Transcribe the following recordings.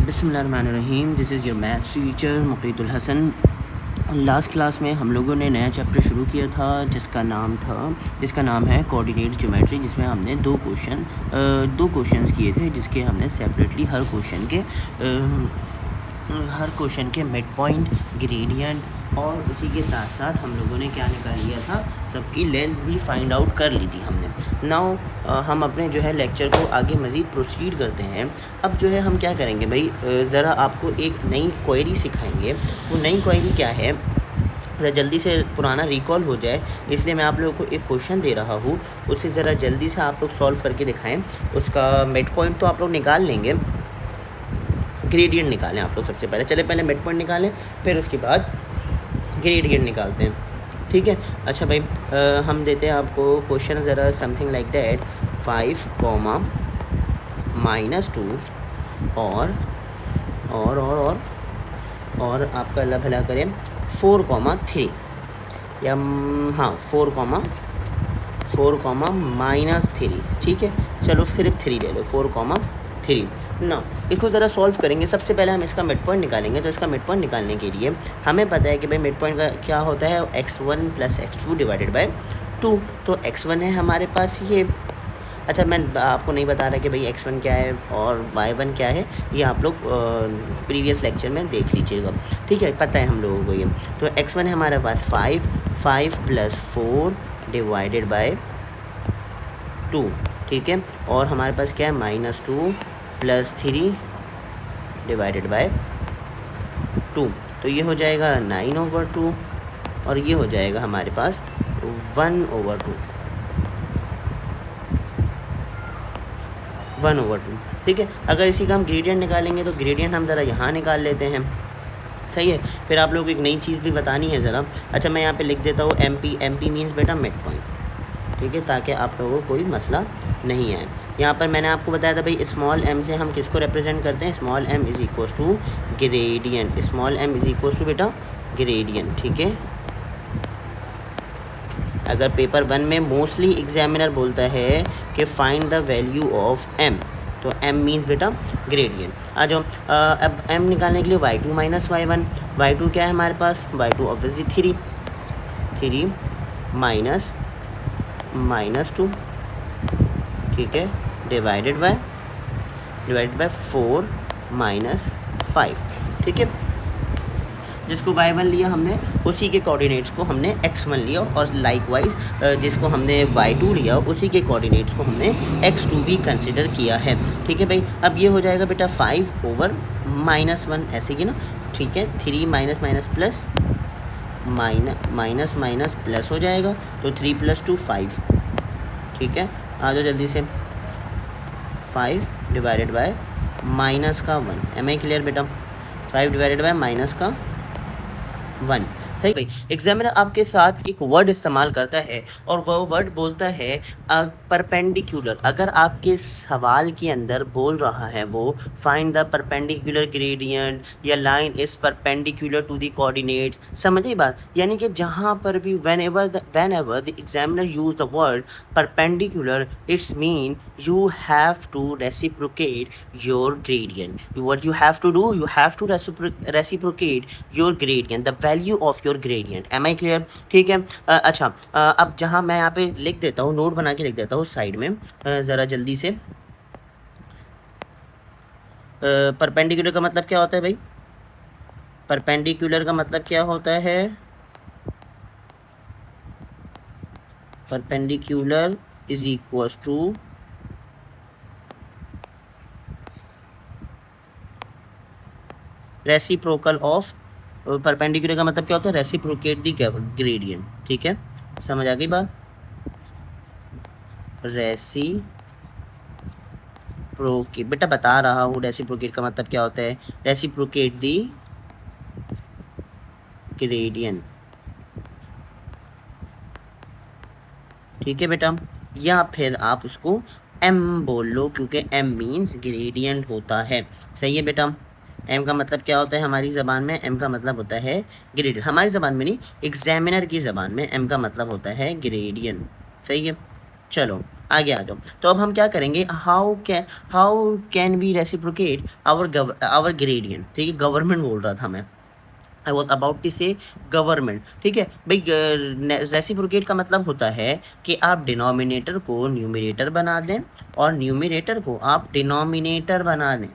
बिस्मिल्लाहिर्रहमानिर्रहीम। This is your maths teacher Muqeetul Hasan. Last class में हम लोगों ने नया चैप्टर शुरू किया था जिसका नाम है कोऑर्डिनेट ज्योमेट्री, जिसमें हमने दो क्वेश्चंस किए थे, जिसके हमने सेपरेटली हर क्वेश्चन के मिड पॉइंट, ग्रेडियंट और उसी के साथ साथ हम लोगों ने क्या निकाल लिया था, सबकी लेंथ भी फाइंड आउट कर ली थी हमने। नाउ हम अपने जो है लेक्चर को आगे मज़ीद प्रोसीड करते हैं। अब जो है हम क्या करेंगे भाई, ज़रा आपको एक नई क्वेरी सिखाएंगे। वो नई क्वेरी क्या है, ज़रा जल्दी से पुराना रिकॉल हो जाए, इसलिए मैं आप लोगों को एक क्वेश्चन दे रहा हूँ, उसे ज़रा जल्दी से आप लोग सॉल्व करके दिखाएं। उसका मिड पॉइंट तो आप लोग निकाल लेंगे, ग्रेडियंट निकालें आप लोग सबसे पहले। चले पहले मिड पॉइंट निकालें, फिर उसके बाद ग्रेडियंट निकालते हैं, ठीक है। अच्छा भाई, हम देते हैं आपको क्वेश्चन ज़रा समथिंग लाइक दैट 5, -2 और आपका अल्लाह भला करें 4, 3 या हाँ 4, -3, ठीक है। चलो सिर्फ 3 ले लो, 4, 3 ना। इसको ज़रा सॉल्व करेंगे। सबसे पहले हम इसका मिड पॉइंट निकालेंगे। तो इसका मिड पॉइंट निकालने के लिए हमें पता है कि भाई मिड पॉइंट का क्या होता है, x1 + x2 / 2। तो x1 है हमारे पास ये। अच्छा, मैं आपको नहीं बता रहा कि भाई x1 क्या है और y1 क्या है, ये आप लोग प्रीवियस लेक्चर में देख लीजिएगा, ठीक है, पता है हम लोगों को ये। तो x1 है हमारे पास 5 + 4 / 2, ठीक है। और हमारे पास क्या है, -2 + 3 / 2। तो ये हो जाएगा 9/2 और ये हो जाएगा हमारे पास 1/2, 1/2, ठीक है। अगर इसी का हम ग्रेडियंट निकालेंगे तो ग्रेडियंट हम ज़रा यहाँ निकाल लेते हैं, सही है। फिर आप लोगों को एक नई चीज़ भी बतानी है ज़रा। अच्छा, मैं यहाँ पे लिख देता हूँ MP मीन्स बेटा मिड पॉइंट, ठीक है, ताकि आप लोगों को कोई मसला नहीं है। यहाँ पर मैंने आपको बताया था भाई स्मॉल m से हम किसको रिप्रेजेंट करते हैं, small m = gradient, small m = बेटा ग्रेडियंट, ठीक है। अगर पेपर 1 में मोस्टली एग्जामिनर बोलता है कि find the value of m, तो m मीन्स बेटा ग्रेडियंट। आ जाओ, अब m निकालने के लिए y2 - y1। y2 क्या है हमारे पास, y2 ऑब्वियसली 3 -2, ठीक है, डिवाइडेड बाय 4 - 5, ठीक है। जिसको y1 लिया हमने उसी के कोऑर्डिनेट्स को हमने x1 लिया, और लाइकवाइज जिसको हमने y2 लिया उसी के कोऑर्डिनेट्स को हमने x2 भी कंसिडर किया है, ठीक है भाई। अब ये हो जाएगा बेटा 5/-1, ऐसे ही ना, ठीक है। 3 माइनस प्लस हो जाएगा, तो 3 + 2 5, ठीक है। आ जाओ जल्दी से, 5 divided by -1। Am I clear बेटा, 5 डिवाइडेड बाय -1, सही भाई। एग्जामिनर आपके साथ एक वर्ड इस्तेमाल करता है और वह वर्ड बोलता है परपेंडिकुलर। अगर आपके सवाल के अंदर बोल रहा है वो फाइंड द परपेंडिकुलर ग्रेडियंट या line is perpendicular to the coordinates, समझिए बात। यानी कि जहाँ पर भी whenever the examiner use the word perpendicular, it's mean you have to reciprocate your gradient. What you have to do, you have to reciprocate your gradient, the value of your gradient. Am I clear? ठीक है। अच्छा, अब जहाँ मैं यहाँ पे लिख देता हूँ, नोट बना के लिख देता हूँ साइड में, ज़रा जल्दी से। परपेंडिकुलर का मतलब क्या होता है भाई, परपेंडिकुलर का मतलब क्या होता है, परपेंडिकुलर = रेसिप्रोकल ऑफ। परपेंडिकुलर का मतलब क्या होता है, रेसिप्रोकेट दी ग्रेडियंट, ठीक है। समझ आ गई बात, रेसिप्रोकेट बेटा बता रहा हूँ, रेसिप्रोकेट का मतलब क्या होता है, रेसिप्रोकेट दी ग्रेडियंट, ठीक है बेटा। या फिर आप उसको m बोल लो, क्योंकि m मीन्स ग्रेडियंट होता है, सही है बेटा। m का मतलब क्या होता है हमारी ज़बान में, m का मतलब होता है ग्रेडियंट। हमारी ज़बान में नहीं, एग्जामिनर की ज़बान में m का मतलब होता है ग्रेडियंट, सही है। चलो आगे आ जाओ। तो अब हम क्या करेंगे, how can we reciprocate our gradient, ठीक है, गवर्नमेंट बोल रहा था मैं, I was about to say government, ठीक है भाई। रेसिप्रोकेट का मतलब होता है कि आप डिनोमिनेटर को न्यूमरेटर बना दें और न्यूमरेटर को आप डिनोमिनेटर बना दें।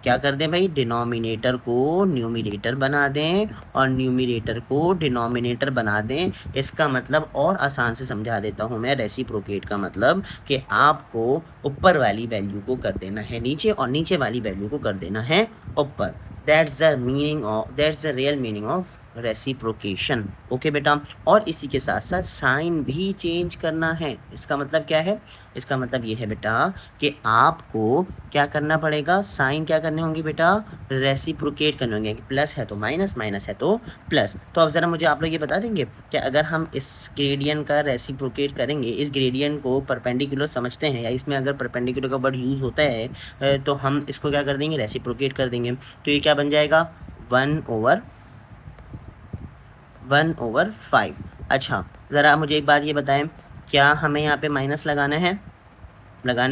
क्या कर दें भाई, डिनोमिनेटर को न्यूमरेटर बना दें और न्यूमरेटर को डिनोमिनेटर बना दें। इसका मतलब और आसान से समझा देता हूँ मैं, रेसिप्रोकेट का मतलब कि आपको ऊपर वाली वैल्यू को कर देना है नीचे और नीचे वाली वैल्यू को कर देना है ऊपर। That's the real meaning of reciprocation. Okay बेटा, और इसी के साथ साथ साइन भी चेंज करना है। इसका मतलब क्या है, इसका मतलब ये है बेटा कि आपको क्या करना पड़ेगा, साइन क्या करने होंगे बेटा, रेसिप्रोकेट करने होंगे। प्लस है तो माइनस, माइनस है तो प्लस। तो अब ज़रा मुझे आप लोग ये बता देंगे कि अगर हम इस ग्रेडियंट का रेसिप्रोकेट करेंगे, इस ग्रेडियंट को परपेंडिकुलर समझते हैं या इसमें अगर परपेंडिकुलर का वर्ड यूज़ होता है तो हम इसको क्या कर देंगे, रेसिप्रोकेट कर देंगे। तो ये क्या बन जाएगा, 1/5। अच्छा ज़रा मुझे एक बात ये बताएं, क्या हमें यहाँ पे माइनस लगाना है,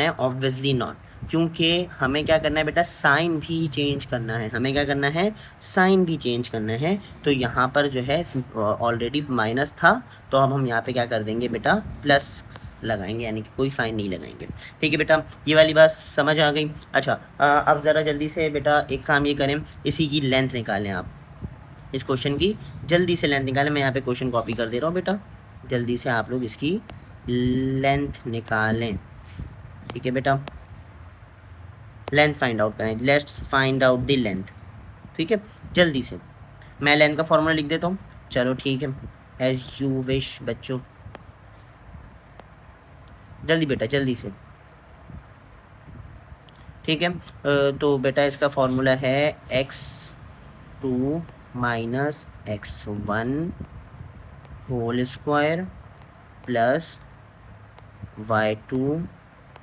ऑब्वियसली नॉट, क्योंकि हमें क्या करना है बेटा, साइन भी चेंज करना है। हमें क्या करना है, साइन भी चेंज करना है। तो यहाँ पर जो है ऑलरेडी माइनस था, तो अब हम यहाँ पे क्या कर देंगे बेटा, प्लस लगाएंगे, यानी कि कोई साइन नहीं लगाएंगे। ठीक है बेटा, ये वाली बात समझ आ गई। अच्छा अब ज़रा जल्दी से बेटा एक काम ये करें, इसी की लेंथ निकालें आप, इस क्वेश्चन की जल्दी से लेंथ निकालें। मैं यहाँ पे क्वेश्चन कॉपी कर दे रहा हूँ बेटा, जल्दी से आप लोग इसकी लेंथ निकालें। ठीक है बेटा, लेंथ फाइंड आउट करें, let's find out the length. ठीक है, जल्दी से मैं लेंथ का फॉर्मूला लिख देता हूँ। चलो ठीक है, एज यू विश बच्चों, जल्दी बेटा जल्दी से। ठीक है, तो बेटा इसका फॉर्मूला है x2 minus x1 whole square plus y2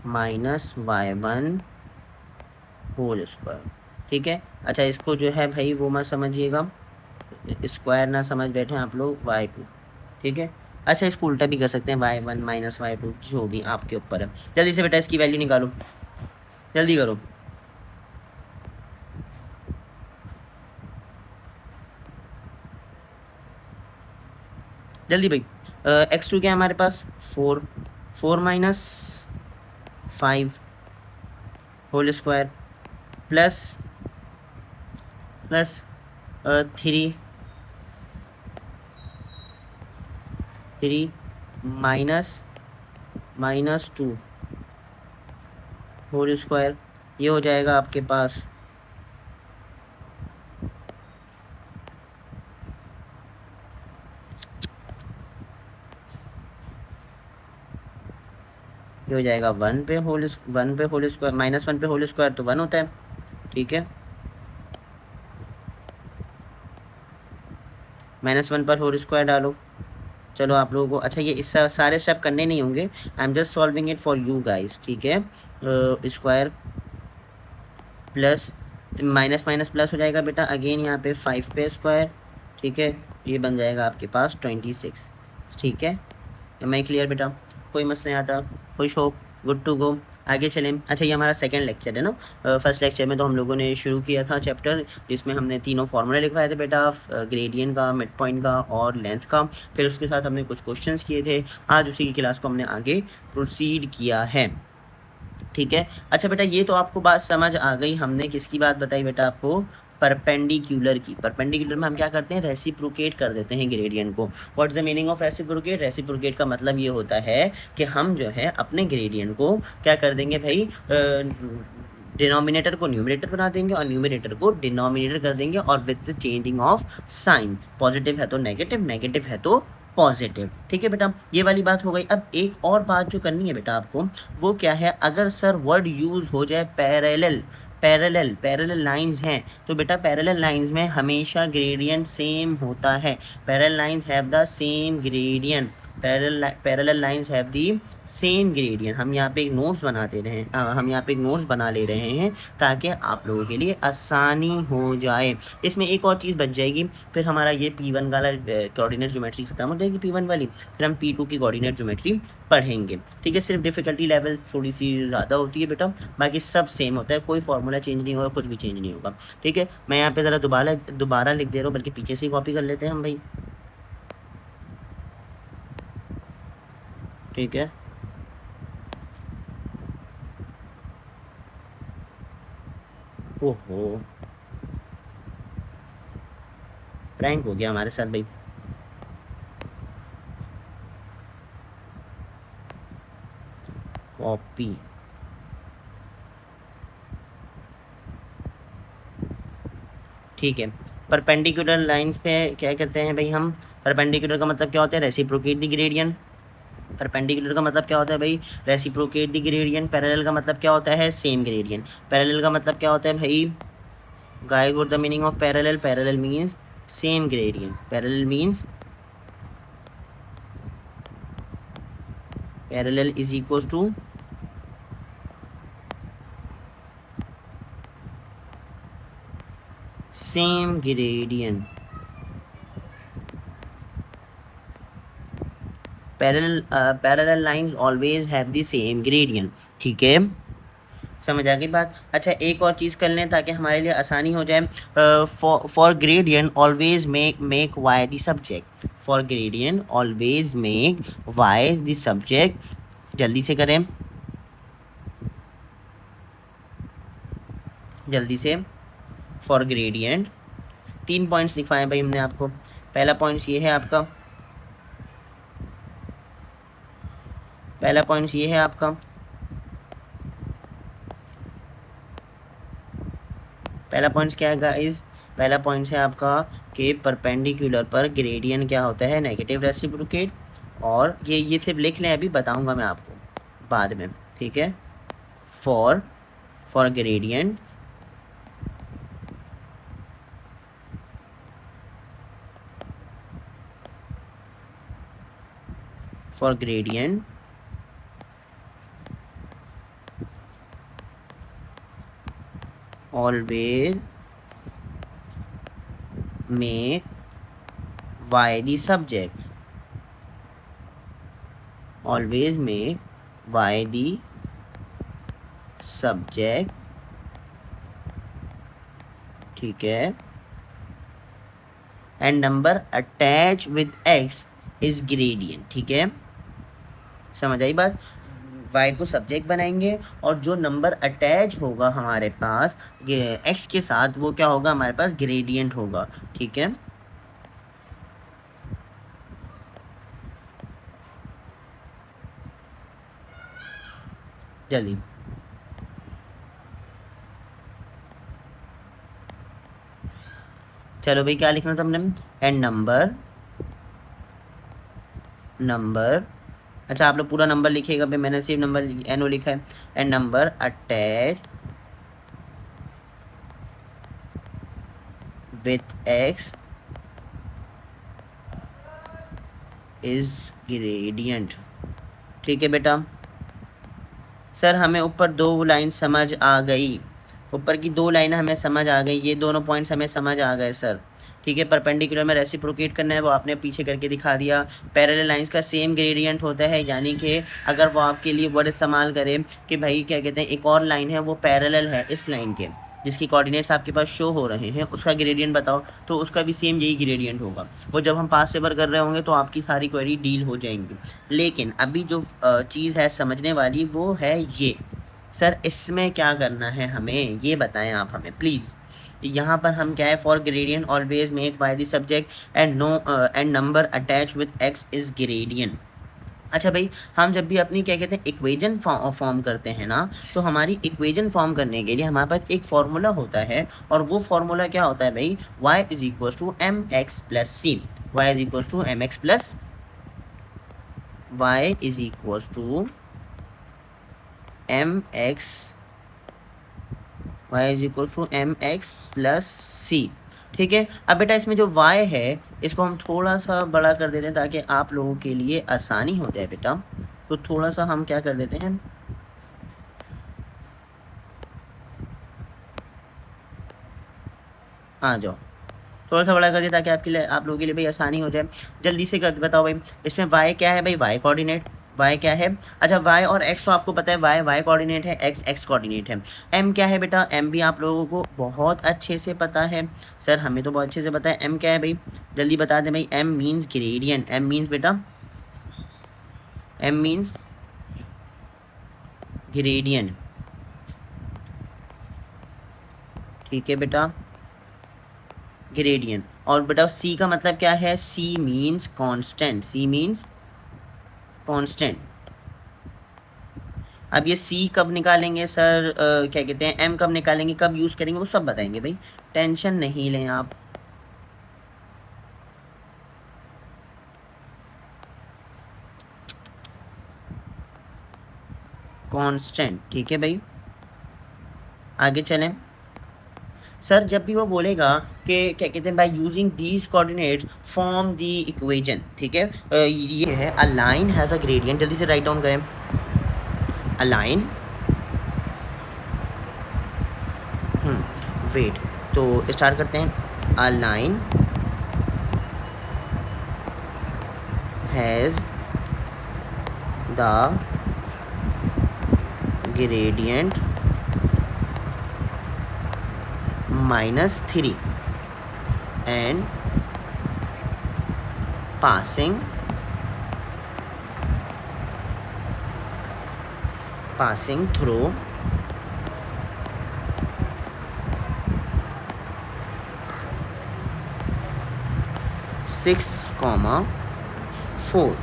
minus y1 whole square. ठीक है, अच्छा इसको जो है भाई वो मत समझिएगा, स्क्वायर ना समझ बैठे आप लोग, y2। ठीक है, अच्छा इसको उल्टा भी कर सकते हैं, y1 माइनस y2, जो भी आपके ऊपर है। जल्दी से बेटा इसकी वैल्यू निकालो, जल्दी करो। जल्दी भाई, x2 क्या है हमारे पास, 4 minus 5 whole square plus 3 minus 2 whole square. ये हो जाएगा आपके पास ये हो जाएगा 1 पे होल स्क्वायर, माइनस 1 पे होल स्क्वायर तो 1 होता है। ठीक है, -1 पर होल स्क्वायर डालो। चलो आप लोगों को, अच्छा ये इस सारे स्टेप करने नहीं होंगे, I am just solving it for you guys. ठीक है, square plus minus minus plus हो जाएगा बेटा, अगेन यहाँ पे 5 पे स्क्वायर। ठीक है, ये बन जाएगा आपके पास 26। ठीक है, मैं क्लियर बेटा, कोई मसला नहीं आता, खुश हो, गुड टू गो, आगे चलें। अच्छा ये हमारा सेकंड लेक्चर है ना, फर्स्ट लेक्चर में तो हम लोगों ने शुरू किया था चैप्टर जिसमें हमने तीनों फार्मूले लिखवाए थे बेटा, ग्रेडियंट का, मिड पॉइंट का और लेंथ का। फिर उसके साथ हमने कुछ क्वेश्चंस किए थे। आज उसी की क्लास को हमने आगे प्रोसीड किया है। ठीक है, अच्छा बेटा ये तो आपको बात समझ आ गई। हमने किसकी बात बताई बेटा आपको, परपेंडिकुलर की। परपेंडिकुलर में हम क्या करते हैं, रेसिप्रोकेट कर देते हैं ग्रेडियंट को। What is the meaning of reciprocate, reciprocate का मतलब ये होता है कि हम जो है अपने ग्रेडियंट को क्या कर देंगे भाई, डिनोमिनेटर को न्यूमरेटर बना देंगे और न्यूमरेटर को डिनोमिनेटर कर देंगे, और with the changing of sine, positive है तो नेगेटिव, नेगेटिव है तो पॉजिटिव। ठीक है बेटा, ये वाली बात हो गई। अब एक और बात जो करनी है बेटा आपको, वो क्या है, अगर सर वर्ड यूज़ हो जाए पैरेलल लाइंस हैं, तो बेटा पैरेलल लाइंस में हमेशा ग्रेडियंट सेम होता है। Parallel lines have the same gradient, parallel lines have the same gradient. हम यहाँ पे एक नोट्स बनाते रहे हम यहाँ पे एक नोट्स बना ले रहे हैं ताकि आप लोगों के लिए आसानी हो जाए। इसमें एक और चीज़ बच जाएगी, फिर हमारा ये P1 वाला कोऑर्डिनेट ज्योमेट्री खत्म हो जाएगी, P1 वाली, फिर हम P2 की कोऑर्डिनेट ज्योमेट्री पढ़ेंगे। ठीक है, सिर्फ डिफ़िकल्टी लेवल थोड़ी सी ज़्यादा होती है बेटा, बाकी सब सेम होता है, कोई फार्मूला चेंज नहीं होगा, कुछ भी चेंज नहीं होगा। ठीक है, मैं यहाँ पे ज़रा दोबारा लिख दे रहा हूँ, बल्कि पीछे से ही कॉपी कर लेते हैं हम भाई। ठीक है, ओहो प्रैंक हो गया हमारे साथ भाई। कॉपी, ठीक है। परपेंडिकुलर लाइंस पे क्या करते हैं भाई हम? परपेंडिकुलर का मतलब क्या होता है? Reciprocate the gradient. परपेंडिकुलर का मतलब क्या होता है भाई? Reciprocate the gradient. पैरेलल का मतलब क्या होता है? Same gradient. पैरेलल का मतलब क्या होता है भाई? Guys what the meaning of parallel? Parallel means same gradient. Parallel means parallel is equals to same gradient. Parallel lines always have the same gradient. ठीक है, समझ आ गई बात? अच्छा, एक और चीज़ कर लें ताकि हमारे लिए आसानी हो जाए। For gradient always make why the subject. For gradient always make why the subject. जल्दी से करें, जल्दी से। फॉर ग्रेडियंट 3 पॉइंट्स लिखवाएं भाई हमने आपको। पहला पॉइंट्स ये है आपका, पहला पॉइंट्स ये है आपका, पहला पॉइंट्स क्या है गाइस? पहला पॉइंट्स है आपका कि परपेंडिकुलर पर ग्रेडियंट क्या होता है? Negative reciprocate. और ये सिर्फ लिख लें, अभी बताऊंगा मैं आपको बाद में। ठीक है, for gradient for gradient always make y the subject। always make y the subject। ठीक है, and number attach with x is gradient. ठीक है, समझ आई बात? y को सब्जेक्ट बनाएंगे और जो नंबर अटैच होगा हमारे पास x के साथ, वो क्या होगा? हमारे पास ग्रेडियंट होगा। ठीक है, जल्दी। चलो भाई, क्या लिखना था हमने? एंड नंबर, अच्छा आप लोग पूरा नंबर लिखिएगा भाई, मैंने सिर्फ नंबर NO लिखा है। And number attach with x is gradient. ठीक है बेटा। सर हमें ऊपर 2 लाइन समझ आ गई, ऊपर की 2 लाइन हमें समझ आ गई, ये दोनों पॉइंट्स हमें समझ आ गए सर। ठीक है, परपेंडिकुलर में रेसिप्रोकेट करना है, वो आपने पीछे करके दिखा दिया। पैरेलल लाइंस का सेम ग्रेडियंट होता है, यानी कि अगर वो आपके लिए वर्ड इस्तेमाल करे कि भाई क्या कहते हैं, एक और लाइन है वो पैरेलल है इस लाइन के, जिसकी कोऑर्डिनेट्स आपके पास शो हो रहे हैं, उसका ग्रेडियंट बताओ, तो उसका भी सेम यही ग्रेडियंट होगा। वो जब हम पास सेवर कर रहे होंगे तो आपकी सारी क्वेरी डील हो जाएंगी। लेकिन अभी जो चीज़ है समझने वाली वो है ये। सर इसमें क्या करना है हमें, ये बताएं आप हमें प्लीज़। यहाँ पर हम क्या है? For gradient always make by the subject and number attach with x is gradient. अच्छा भाई, हम जब भी अपनी क्या कहते हैं इक्वेजन फॉर्म करते हैं ना, तो हमारी इक्वेजन फॉर्म करने के लिए हमारे पास एक फार्मूला होता है, और वो फार्मूला क्या होता है भाई? y is equals to mx plus C. y is equals to mx plus y is equals to mx y is equals to mx plus C. ठीक है। अब बेटा इसमें जो y है इसको हम थोड़ा सा बड़ा कर देते हैं ताकि आप लोगों के लिए आसानी हो जाए बेटा। तो थोड़ा सा हम क्या कर देते हैं, आ जाओ, थोड़ा सा बड़ा कर दिया ताकि आपके लिए, आप लोगों के लिए भाई आसानी हो जाए। जल्दी से कर बताओ भाई, इसमें y क्या है भाई, y कोऑर्डिनेट, y क्या है, अच्छा y और x तो आपको पता है, y कोऑर्डिनेट है, x कोऑर्डिनेट है। m क्या है बेटा, m भी आप लोगों को बहुत अच्छे से पता है, सर हमें तो बहुत अच्छे से पता है। m क्या है भाई, जल्दी बता दें भाई। m means gradient, m means बेटा, m मीन्स ग्रेडियंट, ठीक है बेटा, ग्रेडियंट। और बेटा c का मतलब क्या है, c means constant, c means constant. अब ये c कब निकालेंगे सर, क्या कहते हैं, m कब निकालेंगे, कब यूज़ करेंगे, वो सब बताएंगे भाई, टेंशन नहीं लें आप। कांस्टेंट, ठीक है भाई, आगे चलें। सर जब भी वो बोलेगा कि क्या कहते हैं, by using these coordinates form the equation, ठीक है, ये है a line has a gradient, जल्दी से राइट डाउन करें, अ लाइन, वेट, तो स्टार्ट करते हैं, a line has the gradient -3 and passing through 6,4.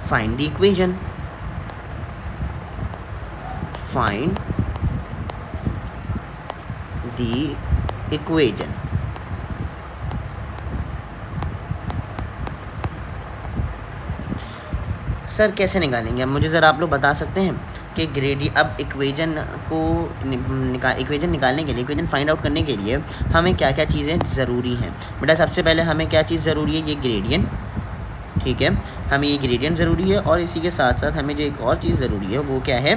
Find the equation. Find the equation. Sir कैसे निकालेंगे, अब मुझे ज़रा आप लोग बता सकते हैं कि ग्रेडियंट, अब इक्वेशन को इक्वेशन निकालने के लिए, इक्वेशन फाइंड आउट करने के लिए हमें क्या क्या चीज़ें ज़रूरी हैं बेटा। सबसे पहले हमें क्या चीज़ ज़रूरी है, ये ग्रेडियंट, ठीक है, हमें ये ग्रेडियंट ज़रूरी है, और इसी के साथ साथ हमें जो एक और चीज़ ज़रूरी है वो क्या है,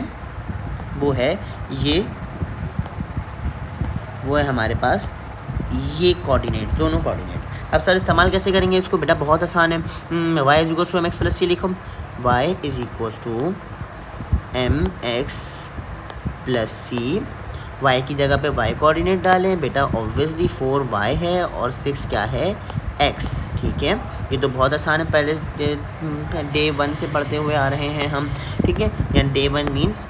वो है ये, वो है हमारे पास ये कोऑर्डिनेट, दोनों कोऑर्डिनेट। अब सर इस्तेमाल कैसे करेंगे इसको बेटा, बहुत आसान है, y is equals to mx plus c लिखो, y is equals to mx plus c, y की जगह पे y कोऑर्डिनेट डालें बेटा, ऑब्वियसली 4y है और 6 क्या है, x, ठीक है। ये तो बहुत आसान है, पहले डे 1 से पढ़ते हुए आ रहे हैं हम, ठीक है, यानी डे 1 मीन्स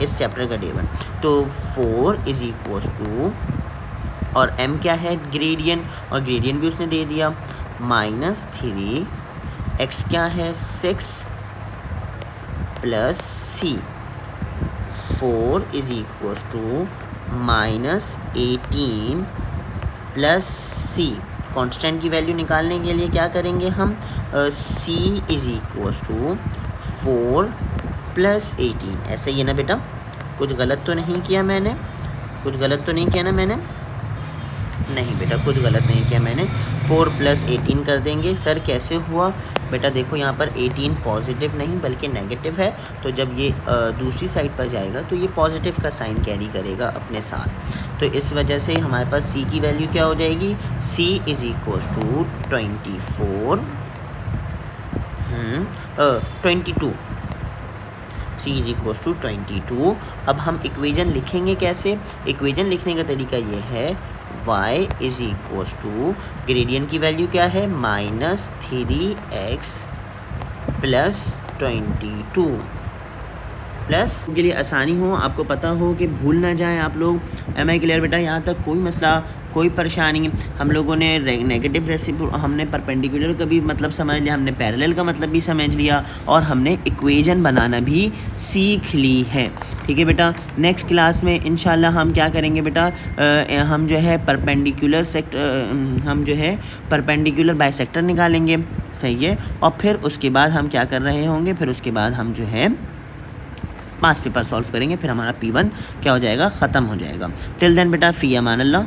इस चैप्टर का डे 1। तो 4 इज इक्वल्स टू, और m क्या है, ग्रेडियंट, और ग्रेडियंट भी उसने दे दिया, -3, x क्या है, 6 plus c, 4 is equals to -18 plus c। Constant की वैल्यू निकालने के लिए क्या करेंगे हम, c is equals to 4 plus 18, ऐसे ही है ना बेटा, कुछ गलत तो नहीं किया मैंने, कुछ गलत तो नहीं किया ना मैंने, नहीं बेटा कुछ गलत नहीं किया मैंने, 4 प्लस 18 कर देंगे। सर कैसे हुआ बेटा, देखो यहाँ पर 18 पॉजिटिव नहीं बल्कि नेगेटिव है, तो जब ये दूसरी साइड पर जाएगा तो ये पॉजिटिव का साइन कैरी करेगा अपने साथ, तो इस वजह से हमारे पास c की वैल्यू क्या हो जाएगी, c is equals to 22, c is equals to 22। अब हम इक्वेशन लिखेंगे कैसे, इक्वेशन लिखने का तरीका ये है, y is equals to, gradient की वैल्यू क्या है, -3x प्लस 22, प्लस के लिए आसानी हो, आपको पता हो कि भूल ना जाएं आप लोग। एम आई क्लियर बेटा, यहाँ तक कोई मसला, कोई परेशानी। हम लोगों ने नेगेटिव रेसिप्रो, हमने परपेंडिकुलर का भी मतलब समझ लिया, हमने पैरेलल का मतलब भी समझ लिया, और हमने इक्वेशन बनाना भी सीख ली है, ठीक है बेटा। नेक्स्ट क्लास में इंशाल्लाह हम क्या करेंगे बेटा, हम जो है परपेंडिकुलर हम जो है परपेंडिकुलर बाइसेक्टर निकालेंगे, सही है, और फिर उसके बाद हम क्या कर रहे होंगे, फिर उसके बाद हम जो है 5 पेपर सॉल्व करेंगे, फिर हमारा P1 क्या हो जाएगा, ख़त्म हो जाएगा। टिल देन बेटा फ़ी अमान अल्लाह।